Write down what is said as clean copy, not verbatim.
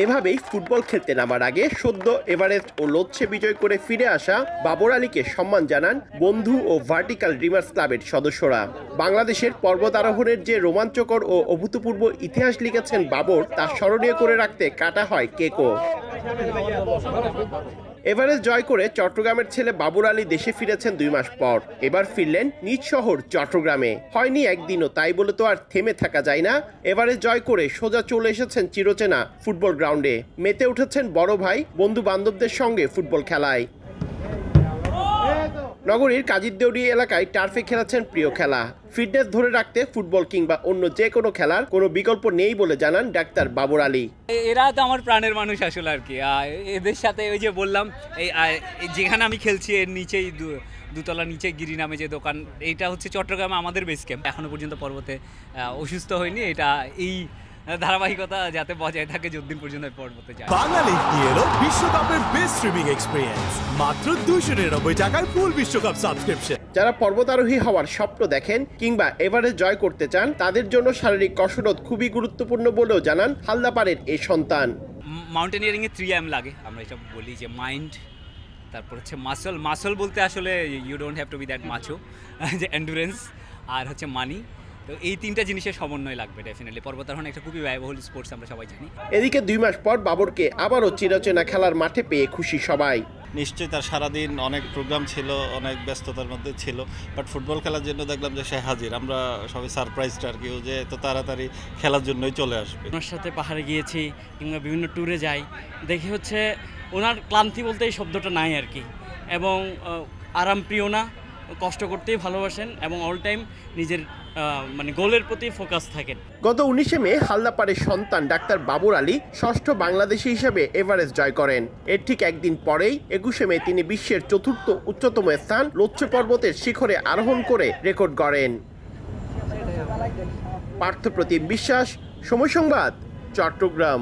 এভাবেই ফুটবল খেলতে নামার আগে সদ্য এভারেস্ট ও লোচ্ছে বিজয় করে ফিরে আসা বাবর আলীকে সম্মান জানান বন্ধু ও ভার্টিক্যাল ড্রিমার্স ক্লাবের সদস্যরা। বাংলাদেশের পর্বত আরোহণের যে রোমাঞ্চকর ও অভূতপূর্ব ইতিহাস লিখেছেন বাবর, তা স্মরণীয় করে রাখতে কাটা হয় কেকও। এভারেস্ট জয় করে চট্টগ্রামের ছেলে বাবর আলী দেশে ফিরেছেন 2 মাস পর। এবার ফিরলেন নিজ শহর চট্টগ্রামে। হয়নি একদিনও, তাই বলে তো আর থেমে থাকা যায় না। এভারেস্ট জয় করে সোজা চলে এসেছেন চিরচেনা ফুটবল গ্রাউন্ডে। মেতে উঠেছেন বড় ভাই বন্ধু বান্ধবদের সঙ্গে ফুটবল খেলায়। নগরীর কাজিরদেউরি এলাকায় টার্ফে খেলেছেন প্রিয় খেলা। ফিটনেস ধরে রাখতে ফুটবল কিংবা অন্য যে কোনো খেলার কোনো বিকল্প নেই বলে জানান ডাক্তার বাবর আলী। এরা তো আমার প্রাণের মানুষ আসলে আর কি। এদের সাথে ওই যে বললাম, যেখানে আমি খেলছি এর নিচেই দুতলা নিচে গিরি নামে যে দোকান, এইটা হচ্ছে চট্টগ্রামে আমাদের বেস ক্যাম্প। এখনো পর্যন্ত পর্বতে অসুস্থ হয়নি। এটা এই ধারাবাহিকতা যাতে বজায় থাকে যতদিন পর্যন্ত পর্বতে যায়। বাঙালি এলো বিশ্বকাপের বেস্ট স্ট্রিমিং এক্সপেরিয়েন্স মাত্র 299 টাকায় ফুল বিশ্বকাপ সাবস্ক্রিপশন। যারা পর্বতারোহী হওয়ার স্বপ্ন দেখেন কিংবা এভারেস্ট জয় করতে চান, তাদের জন্য শারীরিক কসরত খুবই গুরুত্বপূর্ণ বলেও জানান হালদাপাড়ের এই সন্তান। মাউন্টেনিয়ারিং এ 3M লাগে, আমরা এটা বলি যে মাইন্ড, তারপর হচ্ছে মাসল বলতে আসলে you don't have to be that macho, যে এন্ডুরেন্স আর হচ্ছে মানি। তো এই 3টা জিনিসের সমন্বয় লাগবে ডেফিনেটলি। পর্বতারোহণ একটা খুবই ব্যয়বহুল স্পোর্টস, আমরা সবাই জানি। এদিকে 2 মাস পর বাবরকে আবারও চিরচেনা খেলার মাঠে পেয়ে খুশি সবাই। নিশ্চয়ই তার সারাদিন অনেক প্রোগ্রাম ছিল, অনেক ব্যস্ততার মধ্যে ছিল, বাট ফুটবল খেলার জন্য দেখলাম যে সে হাজির। আমরা সবাই সারপ্রাইজড আর কি, যে এত তাড়াতাড়ি খেলার জন্যই চলে আসবে। ওনার সাথে পাহাড়ে গিয়েছি কিংবা বিভিন্ন ট্যুরে যাই, দেখি হচ্ছে ওনার ক্লান্তি বলতে এই শব্দটা নাই আর কি। এবং আরামপ্রিয় না, কষ্ট করতেই ভালোবাসেন এবং অল টাইম নিজের মানে গোলের প্রতি ফোকাস থাকেন। গত 19শে মে হালদাপাড়ের সন্তান ডাক্তার বাবর আলী ষষ্ঠ বাংলাদেশি হিসেবে এভারেস্ট জয় করেন। এর ঠিক একদিন পরেই 21শে মে তিনি বিশ্বের 4র্থ উচ্চতম স্থান লোচ্ছে পর্বতের শিখরে আরোহণ করে রেকর্ড গড়েন। পার্থপ্রতিম বিশ্বাস, সময় সংবাদ, চট্টগ্রাম।